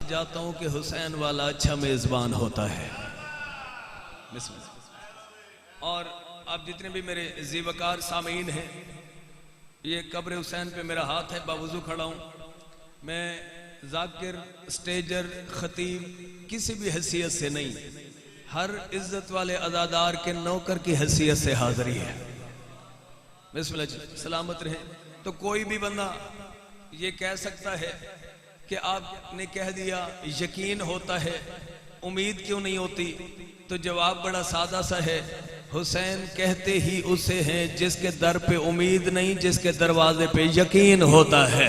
जाता हूं कि हुसैन वाला अच्छा मेजबान होता है। और आप जितने भी मेरे जीवकार सामीन हैं, ये कब्र हुसैन पे मेरा हाथ है, बावजू खड़ा हूं। मैं जाकिर, स्टेजर, खतीब किसी भी हैसियत से नहीं, हर इज्जत वाले अदादार के नौकर की हैसियत से हाजिरी है। बिस्मिल्लाह जी, सलामत रहे। तो कोई भी बंदा ये कह सकता है कि आपने कह दिया यकीन होता है, उम्मीद क्यों नहीं होती? तो जवाब बड़ा सादा सा है, हुसैन कहते ही उसे हैं जिसके दर पे उम्मीद नहीं, जिसके दरवाजे पे यकीन होता है।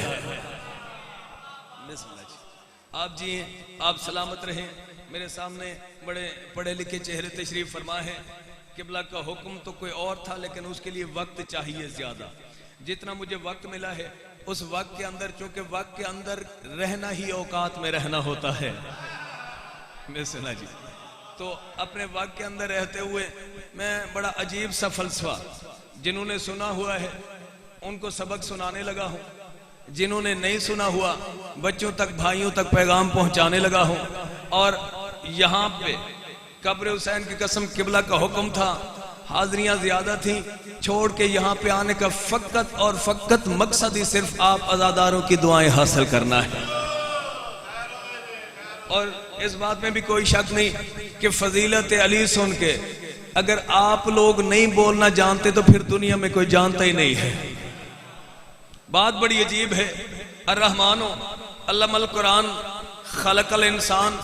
आप जी, आप सलामत रहें। मेरे सामने बड़े पढ़े लिखे चेहरे तशरीफ फरमा है। किबला का हुक्म तो कोई और था, लेकिन उसके लिए वक्त चाहिए ज्यादा। जितना मुझे वक्त मिला है उस वक्त के अंदर, चूंकि वक्त के अंदर रहना ही औकात में रहना होता है, सुना जी, तो अपने वक्त के अंदर रहते हुए मैं बड़ा अजीब सा फलसफा, जिन्होंने सुना हुआ है उनको सबक सुनाने लगा हूं, जिन्होंने नहीं सुना हुआ बच्चों तक, भाइयों तक पैगाम पहुंचाने लगा हूं। और यहां पे कब्र हुसैन की कसम, किबला का हुक्म था, हाजरियां ज्यादा थी, छोड़ के यहाँ पे आने का फकत और फकत मकसद ही सिर्फ आप अज़ादारों की दुआएं हासिल करना है। और इस बात में भी कोई शक नहीं कि फजीलत अली सुन के अगर आप लोग नहीं बोलना जानते तो फिर दुनिया में कोई जानता ही नहीं है। बात बड़ी अजीब है। अर्रहमानो अल्लमल कुरान खलकल इंसान,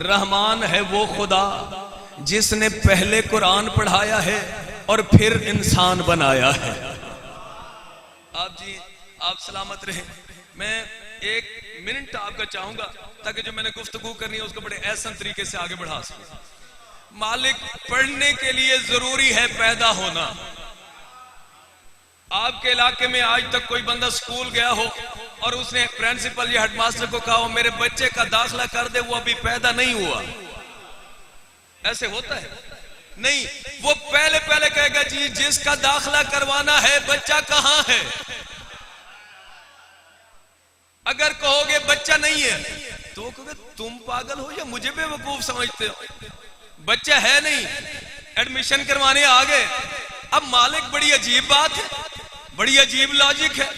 रहमान है वो खुदा जिसने पहले कुरान पढ़ाया है और फिर इंसान बनाया है। आप जी, आप सलामत रहे। मैं एक मिनट आपका चाहूंगा ताकि जो मैंने गुफ्तगू करनी है उसको बड़े ऐसा तरीके से आगे बढ़ा सकूं। मालिक, पढ़ने के लिए जरूरी है पैदा होना। आपके इलाके में आज तक कोई बंदा स्कूल गया हो और उसने प्रिंसिपल या हेडमास्टर को कहा हो मेरे बच्चे का दाखिला कर दे, वो अभी पैदा नहीं हुआ? ऐसे होता है? नहीं, वो पहले पहले कहेगा जी जिसका दाखिला करवाना है बच्चा कहां है। अगर कहोगे बच्चा नहीं है तो कहोगे तुम पागल हो या मुझे बेवकूफ समझते हो, बच्चा है नहीं, एडमिशन करवाने आ गए। अब मालिक, बड़ी अजीब बात है, बड़ी अजीब लॉजिक है।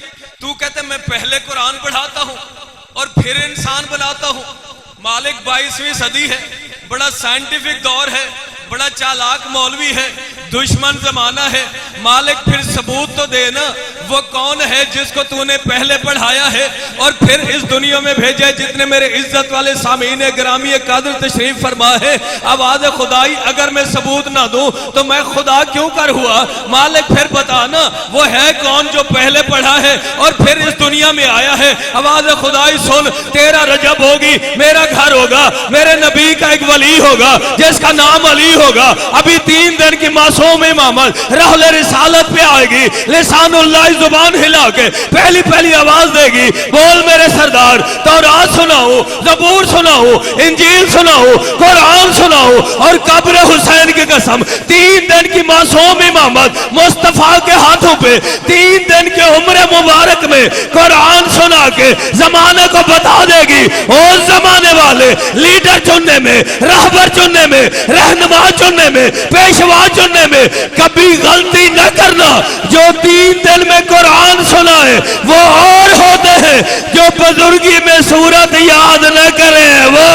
तू कहते मैं पहले कुरान पढ़ाता हूं और फिर इंसान बनाता हूं। मालिक, 22वीं सदी है, बड़ा साइंटिफिक दौर है, बड़ा चालाक मौलवी है, दुश्मन जमाना है। मालिक, फिर सबूत तो देना, वो कौन है जिसको तूने पहले पढ़ाया है और फिर इस दुनिया में भेजा है। जितने मेरे इज्जत वाले सामीन गिरामी कादर तशरीफ फरमा है, आवाज खुदाई, अगर मैं सबूत ना दूं तो मैं खुदा क्यों कर हुआ? मालिक, फिर बताना वो है कौन जो पहले पढ़ा है और फिर इस दुनिया में आया है। आवाज खुदाई सुन, तेरा रजब होगी, मेरा घर होगा, मेरे नबी का एक वली होगा जिसका नाम अली होगा। अभी 3 दिन की मासूम इमामत रहले रिसालत पे आएगी, लिसानुल्लाह जुबान हिला के पहली पहली आवाज देगी, बोल मेरे सरदार, तौरात सुनाओ, ज़बूर सुनाओ, इंजील सुनाओ, कुरान सुनाओ। और कब्र हुसैन की कसम, 3 दिन की मासूम इमामत मुस्तफा के हाथों पे 3 दिन के उम्र मुबारक में कुरान सुना के जमाने को बता देगी। उस जमाने वाले लीडर चुनने में, रहबर चुनने में, रहनुमा चुनने में, पेशवा चुनने में कभी गलती न करना। जो 3 दिन में कुरान सुनाए वो और होते हैं जो बुजुर्गी में सूरत याद न करें, वो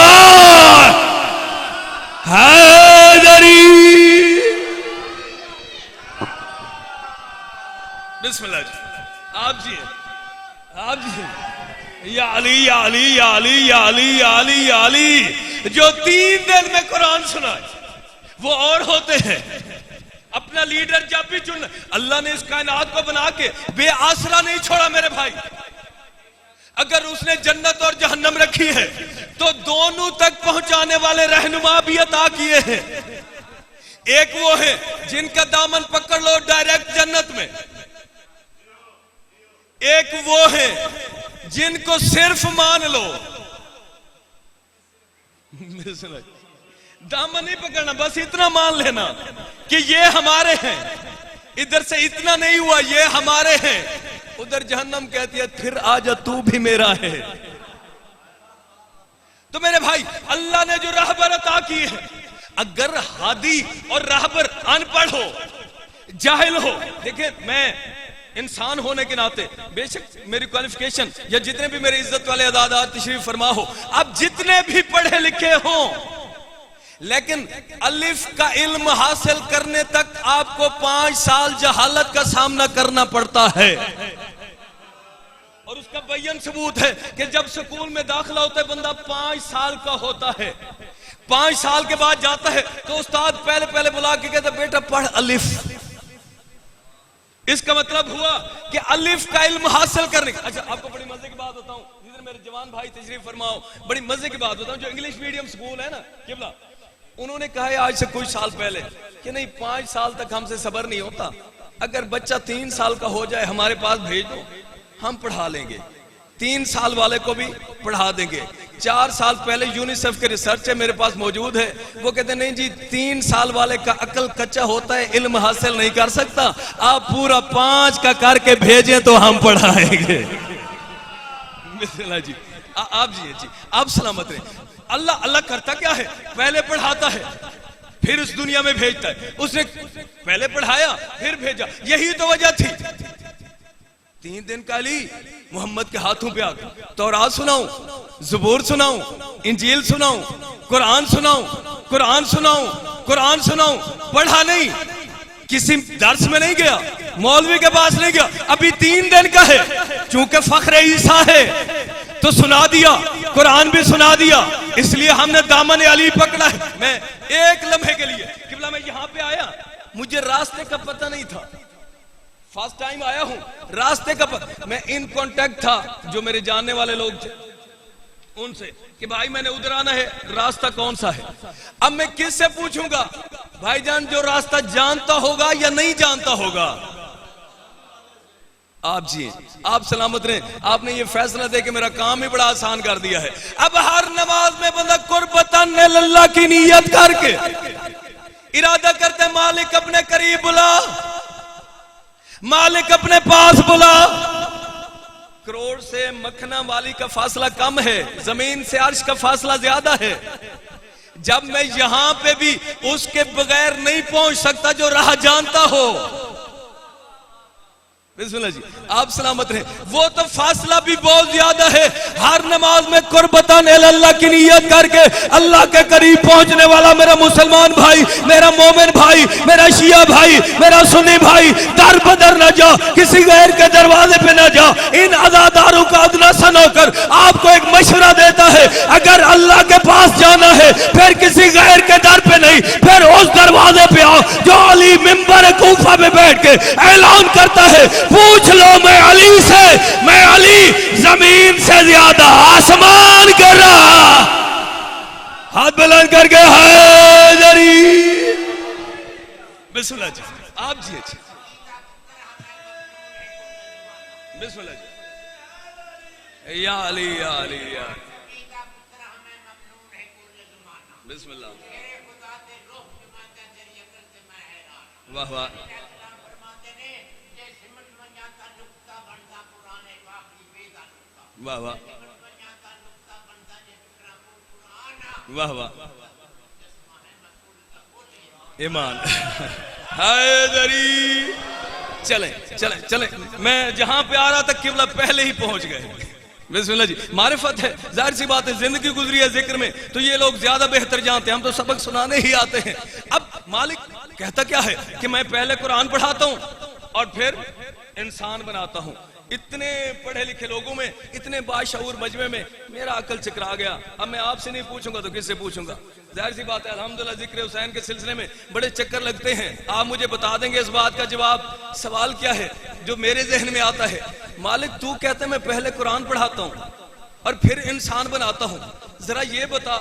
हैदरी। बिस्मिल्लाह जी, आप जी, आप जी, या अली या अली या अली या अली या अली या अली। जो 3 दिन में कुरान सुनाए वो और होते हैं। अपना लीडर जब भी चुन, अल्लाह ने इस कायनात को बना के बेआसरा नहीं छोड़ा मेरे भाई। अगर उसने जन्नत और जहन्नम रखी है तो दोनों तक पहुंचाने वाले रहनुमा भी अता किए हैं। एक वो है जिनका दामन पकड़ लो डायरेक्ट जन्नत में, एक वो है जिनको सिर्फ मान लो। दामन नहीं पकड़ना, बस इतना मान लेना कि ये हमारे हैं। इधर से इतना नहीं हुआ, ये हमारे हैं। उधर जहन्नम कहती है फिर आजा तू भी मेरा है। तो मेरे भाई, अल्लाह ने जो रहबर अता की है, अगर हादी और रहबर अनपढ़ हो, जाहिल हो, देखिए मैं इंसान होने के नाते बेशक मेरी क्वालिफिकेशन या जितने भी मेरे इज्जत वाले अदादार तशरीफ फरमा हो, आप जितने भी पढ़े लिखे हो, लेकिन अलिफ का इल्म हासिल करने तक आपको 5 साल जहालत का सामना करना पड़ता है। और उसका बयान सबूत है कि जब स्कूल में दाखिला होता है बंदा 5 साल का होता है, 5 साल के बाद जाता है तो उस्ताद पहले पहले बुला के कहता बेटा पढ़ अलिफ। इसका मतलब हुआ कि अलिफ का इल्म हासिल करने। अच्छा, आपको बड़ी मजे की बात बताऊं, जिधर मेरे जवान भाई तशरीफ फरमाओ, बड़ी मजे की बात बताऊं, जो इंग्लिश मीडियम स्कूल है ना किबला, उन्होंने कहा है आज से कुछ साल पहले कि नहीं 5 साल तक हमसे सबर नहीं होता, अगर बच्चा 3 साल का हो जाए हमारे पास भेज दो, हम पढ़ा लेंगे, 3 साल वाले को भी पढ़ा देंगे। 4 साल पहले यूनिसेफ के रिसर्च है मेरे पास मौजूद है, वो कहते नहीं जी 3 साल वाले का अकल कच्चा होता है, इल्म हासिल नहीं कर सकता, आप पूरा 5 का करके भेजें तो हम पढ़ाएंगे। जी आप सलामत रहे। अल्लाह अल्लाह करता क्या है, पहले पढ़ाता है फिर उस दुनिया में भेजता है। उसने पहले पढ़ाया फिर भेजा, यही तो वजह थी। 3 दिन का अली मोहम्मद के हाथों पे आ गया, तौरात सुनाऊं, ज़बूर सुनाऊं, इंजील सुनाऊं, कुरान सुनाऊं, कुरान सुनाऊं, कुरान सुनाऊं, पढ़ा नहीं, किसी दर्स में नहीं गया, मौलवी के पास नहीं गया, अभी 3 दिन का है, चूंकि फख्र ईसा है तो सुना दिया, कुरान भी सुना दिया, इसलिए हमने दामन अली पकड़ा है। मैं एक लम्हे के लिए किबला मैं यहां पे आया, मुझे रास्ते का पता नहीं था, फर्स्ट टाइम आया हूं, रास्ते का पता, मैं इन कांटेक्ट था जो मेरे जानने वाले लोग थे उनसे कि भाई मैंने उधर आना है, रास्ता कौन सा है। अब मैं किससे पूछूंगा भाईजान जो रास्ता जानता होगा या नहीं जानता होगा। आप जी आप सलामत रहे, आपने ये फैसला दे के मेरा काम ही बड़ा आसान कर दिया है। अब हर नमाज में बंदा कुर्बतन अल्लाह की नियत करके इरादा करते मालिक अपने करीब बुला, मालिक अपने पास बुला। करोड़ से मखना वाली का फासला कम है, जमीन से अर्श का फासला ज्यादा है। जब मैं यहां पे भी उसके बगैर नहीं पहुंच सकता जो राह जानता हो, बिस्मिल्लाह जी आप सलामत रहे, वो तो फासला भी बहुत ज्यादा है। हर नमाज में कुर्बतन अल्लाह की नियत करके अल्लाह के करीब पहुंचने वाला मेरा मुसलमान भाई, मेरा मोमिन भाई, मेरा शिया भाई, मेरा सुन्नी भाई, दर बदर न जा, किसी गैर के दरवाजे पे न जा। इन अज़ादारों का अदना सन होकर आपको एक मशवरा देता है, अगर अल्लाह के पास जाना है फिर किसी गैर के दर पे नहीं, फिर उस दरवाजे पे आओ जो अली मिंबर कूफा में बैठ के ऐलान करता है, पूछ लो मैं अली से, मैं अली जमीन से ज्यादा आसमान कर रहा। हाथ बुलंद करके हैदरी। बिस्मिल्लाह जी आप जी अच्छे, बिस्मिल्लाह जी या अली या अली या बिस्मिल्लाह। वाह वाह वाह वाह वाह वाह ईमान हैदरी। चले चले चले, मैं जहां पे आ रहा था किबला पहले ही पहुंच गए। बिस्मिल्लाह जी मारिफत है, जाहिर सी बात है, जिंदगी गुजरी है जिक्र में तो ये लोग ज्यादा बेहतर जानते हैं, हम तो सबक सुनाने ही आते हैं। अब मालिक कहता क्या है कि मैं पहले कुरान पढ़ाता हूं और फिर इंसान बनाता हूं। इतने पढ़े लिखे लोगों में, इतने बाशऊर मजमे में मेरा अकल चकरा गया। अब मैं आपसे नहीं पूछूंगा तो किससे पूछूंगा। जाहिर सी बात है अल्हम्दुलिल्लाह जिक्र हुसैन के सिलसिले में बड़े चक्कर लगते हैं, आप मुझे बता देंगे इस बात का जवाब। सवाल क्या है जो मेरे जहन में आता है, मालिक तू कहते मैं पहले कुरान पढ़ाता हूं और फिर इंसान बनाता हूं, जरा ये बता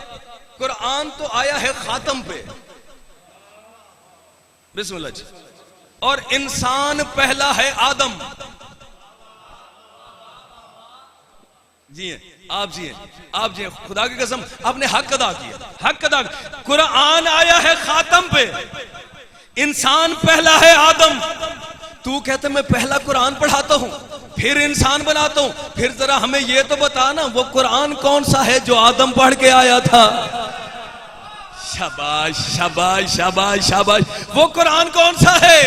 कुरान तो आया है खातम पे, बिस्मिल्लाह जी, और इंसान पहला है आदम। जी हैं आप, जी हैं आप, जी हैं, खुदा की कसम आपने हक अदा किया, हक अदा। कुरान आया है खातम पे, इंसान पहला है आदम। तू कहते मैं पहला कुरान पढ़ाता हूं फिर इंसान बनाता हूं। फिर जरा हमें ये तो बता ना, वो कुरान कौन सा है जो आदम पढ़ के आया था? शाबाश शाबाश शाबाश शाबाश। वो कुरान कौन सा है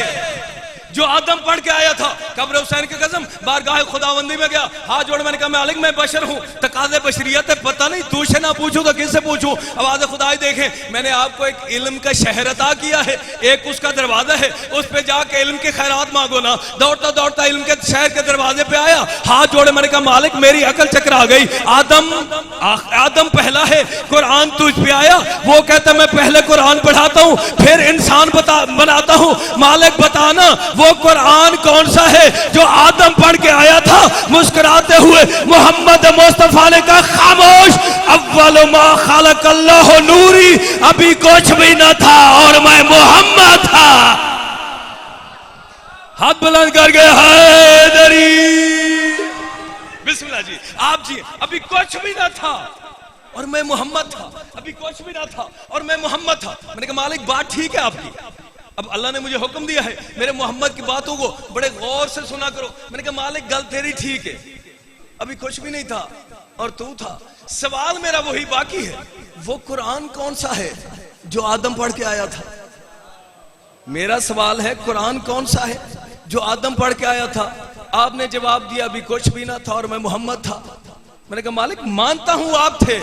जो आदम पढ़ के आया था? कब्र हुसैन की कसम बारगाह खुदावंदी में गया, हाथ जोड़, मैंने कहा मालिक मैं बशर हूं, तकाज़े बशरियत है, पता नहीं तुझसे ना पूछूं तो किससे पूछूं? आवाज़ खुदाई देखें, मैंने आपको एक इल्म का शहर अता किया है, एक उसका दरवाजा है, उस पे जाके इल्म के खैरात मांगो ना। दौड़ता दौड़ता इल्म के शहर के दरवाजे पे आया, हाथ जोड़े, मैंने कहा मालिक मेरी अकल चकरा गई, आदम पहला है, कुरान तुझ पे आया। वो कहता मैं पहले कुरान पढ़ाता हूं फिर इंसान बनाता हूं। मालिक बताना वो कुरान कौन सा है जो आदम पढ़ के आया था? मुस्कुराते हुए मोहम्मद मुस्तफा ने कहा खामोश, अव्वल मा खलक़ल्लाह नूरी, अभी कुछ भी न था और मैं मोहम्मद था। हाथ बुलंद करके हैदरी, बिस्मिल्लाह जी। आप जी, अभी कुछ भी ना था और मैं मोहम्मद था, अभी कुछ भी ना था और मैं मोहम्मद था। मैंने कहा मालिक बात ठीक है आपकी, अब अल्लाह ने मुझे हुक्म दिया है मेरे मोहम्मद की बातों को बड़े गौर से सुना करो। मैंने कहा मालिक गल तेरी ठीक है, अभी कुछ भी नहीं था और तू था। सवाल मेरा वही बाकी है, वो कुरान कौन सा है जो आदम पढ़ के आया था? मेरा सवाल है कुरान कौन सा है जो आदम पढ़ के आया था? आपने जवाब दिया अभी कुछ भी ना था और मैं मोहम्मद था। मैंने कहा मालिक मानता हूं आप थे,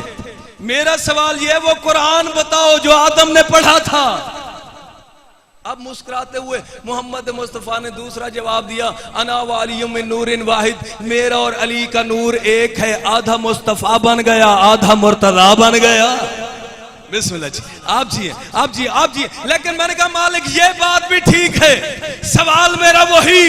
मेरा सवाल यह वो कुरान बताओ जो आदम ने पढ़ा था। अब मुस्कुराते हुए मोहम्मद मुस्तफा ने दूसरा जवाब दिया, अना वालियुम मिन नूरिन वाहिद, मेरा और अली का नूर एक है, आधा मुस्तफा बन गया आधा मुर्तजा बन गया। बिस्मिल्लाह जी। आप जी। लेकिन मैंने कहा मालिक ये बात भी ठीक है, सवाल मेरा वही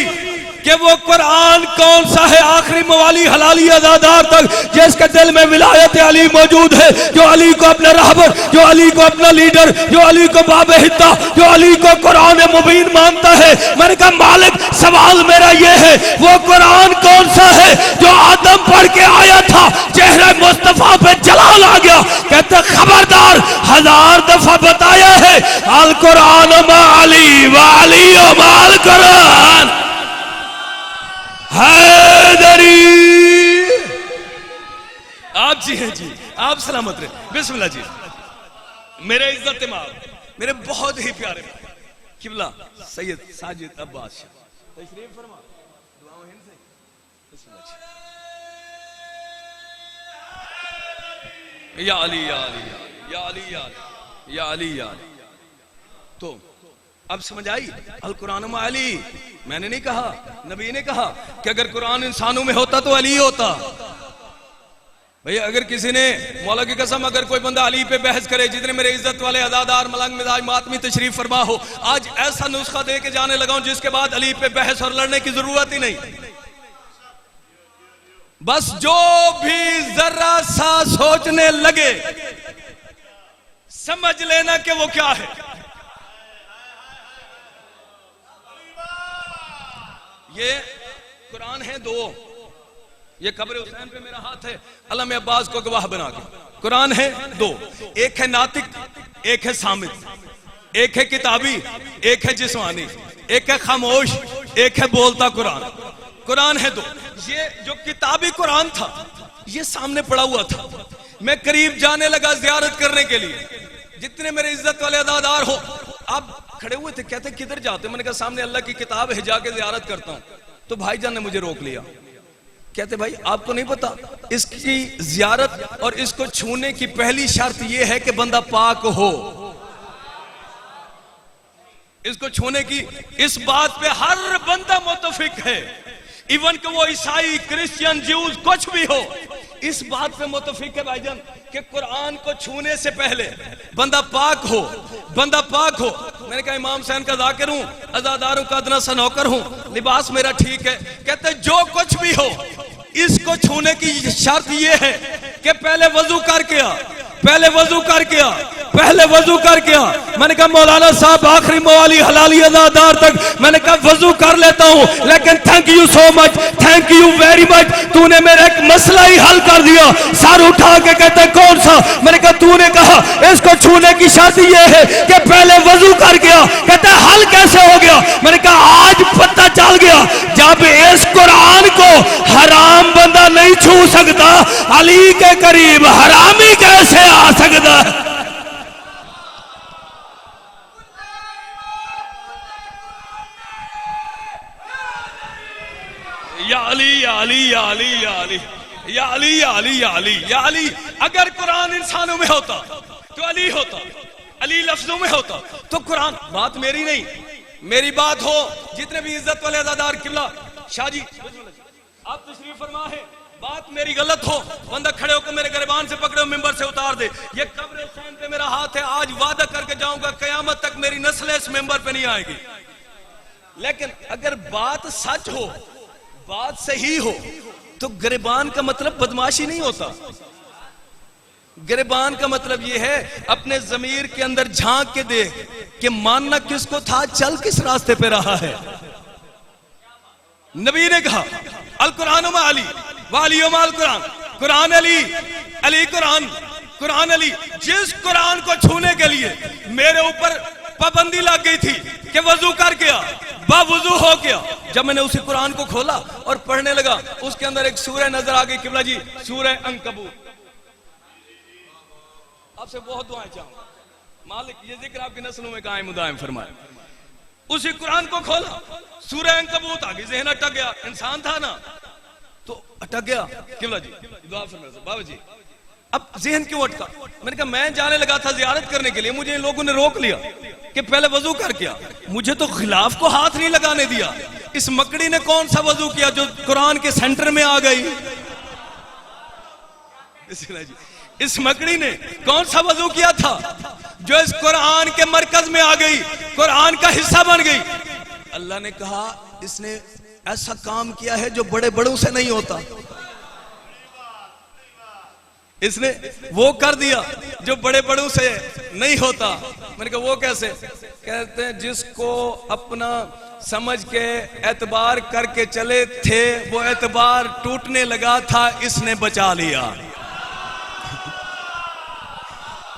कि वो कुरान कौन सा है आखिरी मवाली हलाली अज़ादार तक जिसके दिल में विलायत अली मौजूद है, जो अली को अपना रहबर, जो अली को अपना लीडर, जो अली को बाब हिद्दा, जो अली को कुरान मुबीन मानता है। मैंने कहा मालिक सवाल मेरा ये है वो कुरान कौन सा है जो आदम पढ़ के आया था? चेहरे मुस्तफा पे जलाल आ गया, कहते खबरदार, 1000 दफा बताया है अल कुरान मा अली व अली माल कुरान हैदरी। आप जी हैं जी, आप सलामत रहे। बिस्मिल्लाह जी। मेरे इज्जत इमाम, मेरे बहुत ही प्यारे किबला सैयद साजिद अब्बास शाह तशरीफ फरमा, दुआओं हिंद से। बिस्मिल्लाह जी। या अली या अली या अली या अली या अली या अली। तो अब समझ आई, अल कुरान में अली। मैंने नहीं कहा, नबी ने कहा कि अगर कुरान इंसानों में होता तो अली होता। भैया अगर किसी ने मौला की कसम अगर कोई बंदा अली पे बहस करे, जितने मेरे इज्जत वाले अदादार मलंग मिजाज मातमी तशरीफ फरमा हो, आज ऐसा नुस्खा दे के जाने लगा हूं जिसके बाद अली पे बहस और लड़ने की जरूरत ही नहीं। बस जो भी जरा सा सोचने लगे समझ लेना कि वो क्या है। ये कुरान है दो, ये कब्र हुसैन पे मेरा हाथ है अल्लाह में अब्बास को गवाह बना के। कुरान है दो, एक है नातिक, एक है सामित, एक है किताबी, एक है जिस्मानी, एक है खामोश, एक है बोलता कुरान। कुरान है दो। ये जो किताबी कुरान था ये सामने पड़ा हुआ था, मैं करीब जाने लगा जियारत करने के लिए। जितने मेरे इज्जत वाले अदादार हो आप खड़े हुए थे, कहते किधर जाते? मैंने कहा सामने अल्लाह की किताब है, जाके जियारत करता हूं। तो भाईजान ने मुझे रोक लिया, कहते भाई आपको नहीं पता इसकी जियारत और इसको छूने की पहली शर्त यह है कि बंदा पाक हो। इसको छूने की इस बात पे हर बंदा मुत्तफिक है, इवन कि वो ईसाई क्रिश्चियन ज्यूज कुछ भी हो, इस बात पे मुत्तफिक है भाईजान कि कुरान को छूने से पहले बंदा पाक हो, बंदा पाक हो। मैंने कहा इमाम हुसैन का जाकिर हूं, अज़ादारों का अदना सा नौकर हूं, लिबास मेरा ठीक है। कहते जो कुछ भी हो इसको छूने की शर्त यह है कि पहले वजू करके आ, पहले वजू करके आ, पहले वजू कर गया। मैंने कहा मौलाना साहब आखिरी मवाली हलाली अदादार तक मैंने कहा वजू कर लेता हूं, लेकिन thank you so much, thank you very much, तूने मेरा एक मसला ही हल कर दिया। सर उठा के कहते कौन सा? मैंने कहा तूने कहा इसको छूने की शर्त यह है कि पहले वजू कर गया। कहते हल कैसे हो गया? मैंने कहा आज पता चल गया, जब इस कुरान को हराम बंदा नहीं छू सकता, अली के करीब हरामी कैसे आ सकता है? या अली या अली या अली या अली या अली या अली या अली या अली। अगर कुरान इंसानों में होता तो अली होता, अली लफ्जों में होता तो कुरान। बात मेरी नहीं, मेरी बात हो जितने भी इज्जत वाले अदादार किबला शाह जी आप तशरीफ फरमा है, बात मेरी गलत हो, बंदा खड़े होकर मेरे गिरबान से पकड़े मिंबर से उतार दे। ये कब्र हुसैन पे मेरा हाथ है, आज वादा करके जाऊंगा कयामत तक मेरी नस्ल इस मिंबर पे नहीं आएगी। लेकिन अगर बात सच हो, बात सही हो, तो गिरबान का मतलब बदमाशी नहीं होता। गिरबान का मतलब यह है अपने जमीर के अंदर झांक के देख कि मानना किसको था, चल किस रास्ते पे रहा है। नबी ने कहा अल कुरान में अली वालियो माल कुरान, कुरान अली, अली कुरान, कुरान अली। जिस कुरान को छूने के लिए मेरे ऊपर पाबंदी लग गई थी कि वजू कर गया, बावजू हो गया, जब मैंने उसी कुरान को खोला और पढ़ने लगा, उसके अंदर एक सूरह नजर आ गई किबला जी, सूरह अंकबूत। आपसे बहुत दुआएं चाहूंगा, मालिक ये जिक्र आपकी नस्लों में कायम दायम फरमाए। उसी कुरान को खोला, सूरह अंकबूत आ गई, ज़हन अटक गया, इंसान था ना तो अटक गया। किबला जी दुआ फरमाए बाबा जी, अब ज़हन क्यों अटका? मैंने कहा मैं जाने लगा था जियारत करने के लिए, मुझे इन लोगों ने रोक लिया कि पहले वजू कर किया। मुझे तो खिलाफ को हाथ नहीं लगाने दिया। इस मकड़ी ने कौन सा वजू किया जो कुरान के सेंटर में आ गई? इस मकड़ी ने कौन सा वजू किया था जो इस कुरान के मरकज में आ गई, कुरान का हिस्सा बन गई? अल्लाह ने कहा इसने ऐसा काम किया है जो बड़े बड़ों से नहीं होता। इसने वो कर दिया जो बड़े बड़ों से नहीं होता। मैंने कहा वो कैसे? कहते हैं जिसको अपना समझ के एतबार करके चले थे, वो एतबार टूटने लगा था, इसने बचा लिया।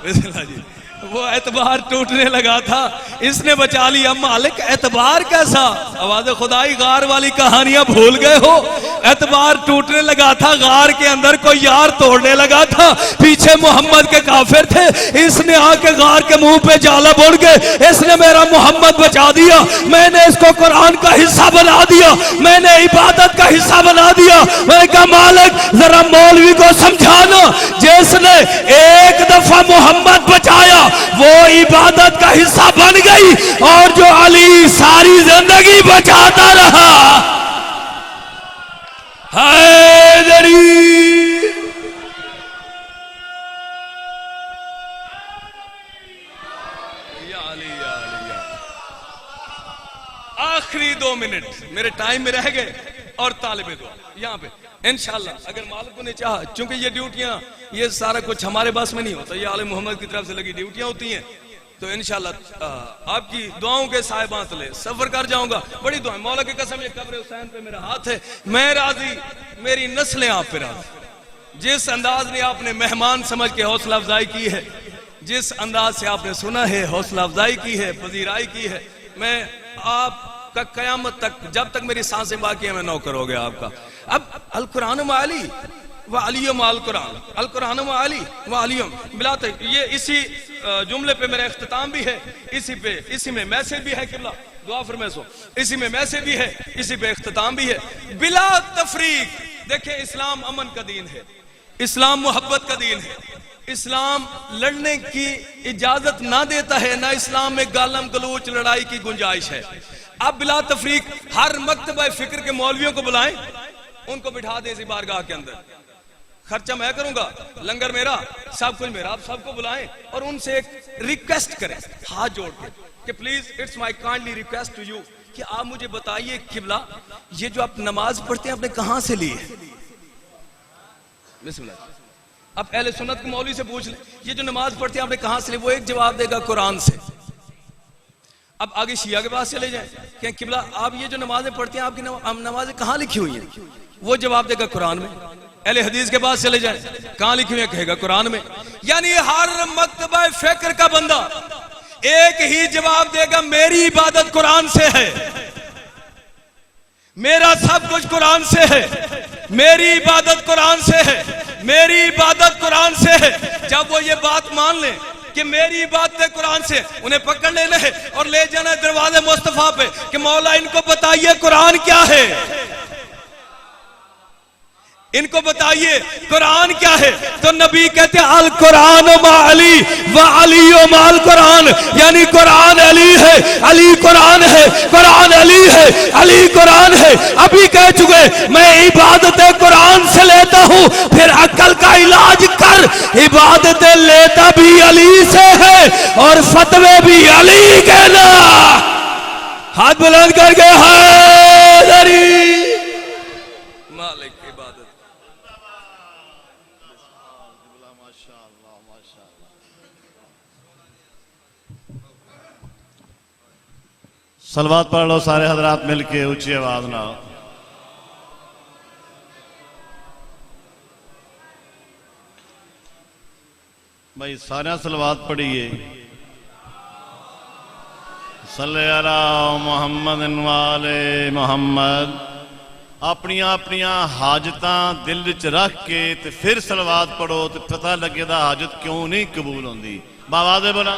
जी वो एतबार टूटने लगा था, इसने बचा लिया। मालिक एतबार कैसा? आवाज खुदाई गार वाली कहानियां भूल गए हो? एतबार टूटने लगा था, गार के अंदर कोई यार तोड़ने लगा था, पीछे मोहम्मद के काफिर थे, इसने आके गार के मुंह पे जाला बोल के इसने मेरा मोहम्मद बचा दिया। मैंने इसको कुरान का हिस्सा बना दिया, मैंने इबादत का हिस्सा बना दिया। मैंने कहा मालिक जरा मौलवी को समझाना, जिसने एक दफा मोहम्मद बचाया वो इबादत का हिस्सा बन गई, और जो अली सारी जिंदगी बचाता रहा। हैदरी आखिरी 2 मिनट मेरे टाइम में रह गए और तालिबे दुआ यहाँ पे इंशाल्लाह अगर मालिक ने चाहा, चूंकि ये ड्यूटियां ये सारा कुछ हमारे पास में नहीं होता, ये आले मोहम्मद की तरफ से लगी ड्यूटियां होती हैं, तो इंशाल्लाह आपकी दुआओं के साहिबान तले सफर कर जाऊंगा। बड़ी दुआ, मौला की कसम ये कब्र हुसैन पे मेरा हाथ है, मैं राजी, मेरी नस्लें आप पे राजी। जिस अंदाज ने आपने मेहमान समझ के हौसला अफजाई की है, जिस अंदाज से आपने सुना है, हौसला अफजाई की है, पजीराई की है, मैं आपका कयामत तक जब तक मेरी सांसें बाकी है मैं नौकर हो गया आपका। अब अल कुरान व अली व अलियम अल कुरान, अल कुरान व अली व अलियम बिलाते, ये इसी जुमले पे मेरा इख्तिताम भी है, इसी में मैसेज भी है किबला दुआ फरमाए सो, इसी में मैसेज भी है, इसी पे इख्तिताम भी है। बिला तफरीक देखिए, इस्लाम अमन का दीन है, इस्लाम मोहब्बत का दीन है, इस्लाम लड़ने की इजाजत ना देता है, ना इस्लाम में गालम गलोच लड़ाई की गुंजाइश है। अब बिला तफरीक हर मकतबा फिक्र के मौलवियों को बुलाएं, उनको बिठा दें इसी बारगाह के अंदर, खर्चा मैं करूंगा, लंगर मेरा, सब कुछ मेरा, आप सबको बुलाएं और उनसे एक रिक्वेस्ट करें हाथ जोड़ के कि please it's my kindly request to you कि आप मुझे बताइए किबला, ये जो आप नमाज पढ़ते हैं आपने कहां से ली है? बिस्मिल्लाह। अब अहले सुन्नत के मौलवी से पूछ ले, ये जो नमाज पढ़ते हैं आपने कहां से ली? वो एक जवाब देगा कुरान से। अब आगे शिया के पास चले जाएं कि किबला आप ये जो नमाजें पढ़ते हैं आपकी नमाजें कहां लिखी हुई हैं? वो जवाब देगा कुरान में। अहले हदीस के पास चले जाएं, कहां लिखी हुई है? कहेगा कुरान में। यानी हर मकतबा फिक्र का बंदा एक ही जवाब देगा, मेरी इबादत कुरान से है, मेरा सब कुछ कुरान से है, मेरी इबादत कुरान से है, मेरी इबादत कुरान से है। जब वो ये बात मान ले कि मेरी इबादत कुरान से, उन्हें पकड़ लेना है और ले जाना है दरवाजे मुस्तफा पे कि मौला इनको बताइए कुरान क्या है, इनको बताइए कुरान क्या है। तो नबी कहते हैं अल कुरान मा अली व अली माल कुरान, यानी कुरान अली है, अली कुरान है, कुरान अली है, अली कुरान है। अभी कह चुके मैं इबादतें कुरान से लेता हूं, फिर अक्ल का इलाज कर, इबादतें लेता भी अली से है और फतवे भी अली के ना। हाथ बुलंद करके हैदरी मालिक इबादत। सलवात पढ़ लो सारे हजरात मिलके ऊंची आवाज ना। भाई सारे सलवात पढ़िए। सल्ले अला मुहम्मद वाले मुहम्मद। अपनियां अपनियां हाजतां दिल च रख के ते फिर सलवात पढ़ो तो पता लगे दा हाजत क्यों नहीं कबूल होंदी। बाबा दे बोला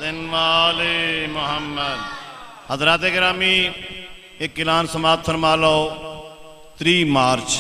वाले मोहम्मद। हजरात गिरामी एक ऐलान समात फरमा लो। 3 मार्च